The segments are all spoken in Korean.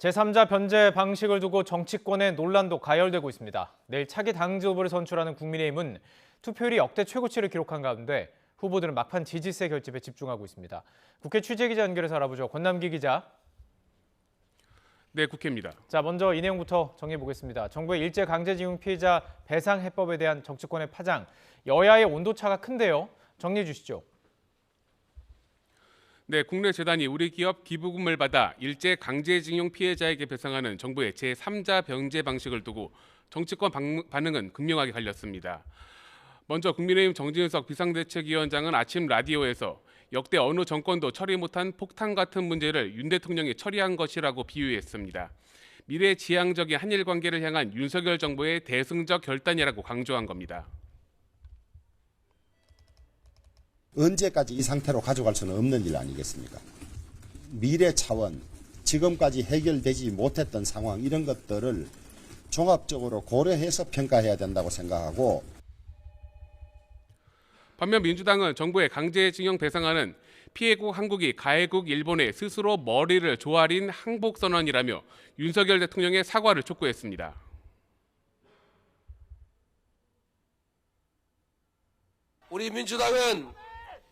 제3자 변제 방식을 두고 정치권의 논란도 가열되고 있습니다. 내일 차기 당지 후보를 선출하는 국민의힘은 투표율이 역대 최고치를 기록한 가운데 후보들은 막판 지지세 결집에 집중하고 있습니다. 국회 취재기자 연결해서 알아보죠. 권남기 기자. 네, 국회입니다. 자, 먼저 이 내용부터 정리해 보겠습니다. 정부의 일제강제징용 피해자 배상 해법에 대한 정치권의 파장, 여야의 온도차가 큰데요. 정리해 주시죠. 네, 국내 재단이 우리 기업 기부금을 받아 일제 강제징용 피해자에게 배상하는 정부의 제3자 변제 방식을 두고 정치권 반응은 극명하게 갈렸습니다. 먼저 국민의힘 정진석 비상대책위원장은 아침 라디오에서 역대 어느 정권도 처리 못한 폭탄 같은 문제를 윤 대통령이 처리한 것이라고 비유했습니다. 미래지향적인 한일 관계를 향한 윤석열 정부의 대승적 결단이라고 강조한 겁니다. 언제까지 이 상태로 가져갈 수는 없는 일 아니겠습니까? 미래 차원, 지금까지 해결되지 못했던 상황 이런 것들을 종합적으로 고려해서 평가해야 된다고 생각하고, 반면 민주당은 정부의 강제징용 배상안은 피해국 한국이 가해국 일본에 스스로 머리를 조아린 항복선언이라며 윤석열 대통령의 사과를 촉구했습니다. 우리 민주당은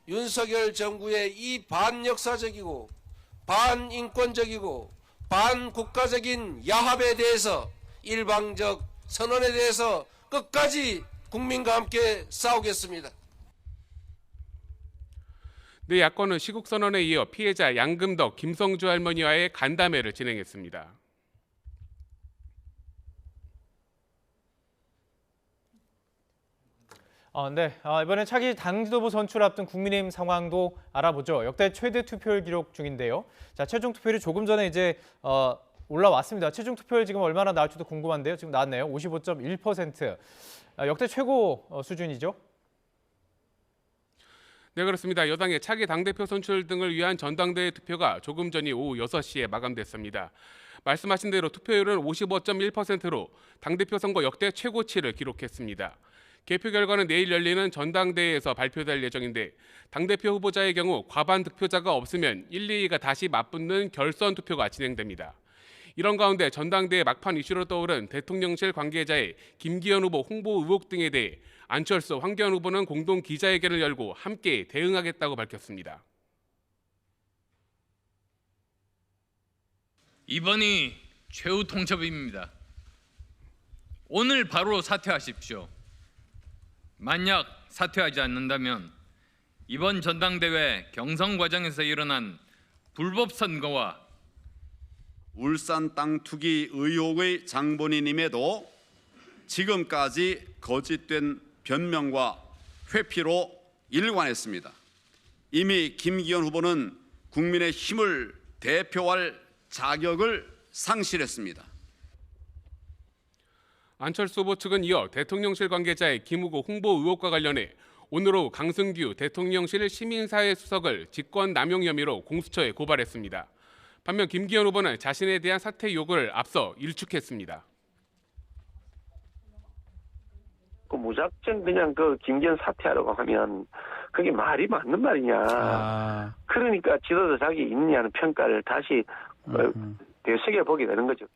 윤석열 정부의 이 반역사적이고 반인권적이고 반국가적인 야합에 대해서, 일방적 선언에 대해서 끝까지 국민과 함께 싸우겠습니다. 네, 야권은 시국선언에 이어 피해자 양금덕, 김성주 할머니와의 간담회를 진행했습니다. 이번에 차기 당지 후보 선출 앞둔 국민의힘 상황도 알아보죠. 역대 최대 투표율 기록 중인데요. 자, 최종 투표율이 조금 전에 이제 올라왔습니다. 최종 투표율 지금 얼마나 나올지도 궁금한데요. 지금 나왔네요. 55.1%. 역대 최고 수준이죠. 네, 그렇습니다. 여당의 차기 당대표 선출 등을 위한 전당대회 투표가 조금 전이 오후 6시에 마감됐습니다. 말씀하신 대로 투표율은 55.1%로 당대표 선거 역대 최고치를 기록했습니다. 개표 결과는 내일 열리는 전당대회에서 발표될 예정인데, 당대표 후보자의 경우 과반 득표자가 없으면 1, 2위가 다시 맞붙는 결선 투표가 진행됩니다. 이런 가운데 전당대회 막판 이슈로 떠오른 대통령실 관계자의 김기현 후보 홍보 의혹 등에 대해 안철수, 황교안 후보는 공동 기자회견을 열고 함께 대응하겠다고 밝혔습니다. 이번이 최후 통첩입니다. 오늘 바로 사퇴하십시오. 만약 사퇴하지 않는다면 이번 전당대회 경선 과정에서 일어난 불법 선거와 울산 땅 투기 의혹의 장본인임에도 지금까지 거짓된 변명과 회피로 일관했습니다. 이미 김기현 후보는 국민의 힘을 대표할 자격을 상실했습니다. 안철수 후보 측은 이어 대통령실 관계자의 김우고 홍보 의혹과 관련해 오늘 오후 강승규 대통령실 시민사회 수석을 직권남용 혐의로 공수처에 고발했습니다. 반면 김기현 후보는 자신에 대한 사퇴 요구를 앞서 일축했습니다. 무작정 그냥 김기현 사퇴하라고 하면 그게 말이 맞는 말이냐. 그러니까 지도자 자격이 있느냐는 평가를 다시 되새겨 보게 되는 거죠.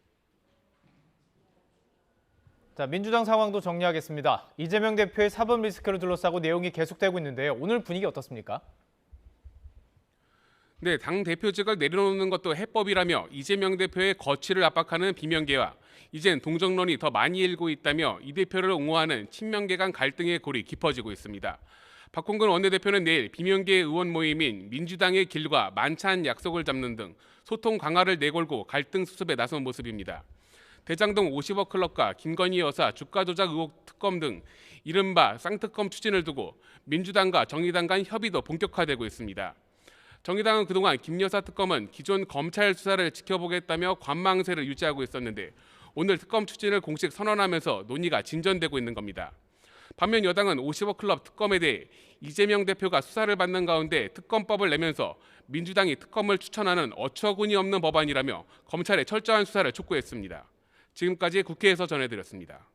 자, 민주당 상황도 정리하겠습니다. 이재명 대표의 사법 리스크를 둘러싸고 내용이 계속되고 있는데요. 오늘 분위기 어떻습니까? 네, 당 대표직을 내려놓는 것도 해법이라며 이재명 대표의 거취를 압박하는 비명계와 이젠 동정론이 더 많이 일고 있다며 이 대표를 옹호하는 친명계 간 갈등의 골이 깊어지고 있습니다. 박홍근 원내대표는 내일 비명계 의원 모임인 민주당의 길과 만찬 약속을 잡는 등 소통 강화를 내걸고 갈등 수습에 나선 모습입니다. 대장동 50억 클럽과 김건희 여사 주가 조작 의혹 특검 등 이른바 쌍특검 추진을 두고 민주당과 정의당 간 협의도 본격화되고 있습니다. 정의당은 그동안 김 여사 특검은 기존 검찰 수사를 지켜보겠다며 관망세를 유지하고 있었는데, 오늘 특검 추진을 공식 선언하면서 논의가 진전되고 있는 겁니다. 반면 여당은 50억 클럽 특검에 대해 이재명 대표가 수사를 받는 가운데 특검법을 내면서 민주당이 특검을 추천하는 어처구니 없는 법안이라며 검찰의 철저한 수사를 촉구했습니다. 지금까지 국회에서 전해드렸습니다.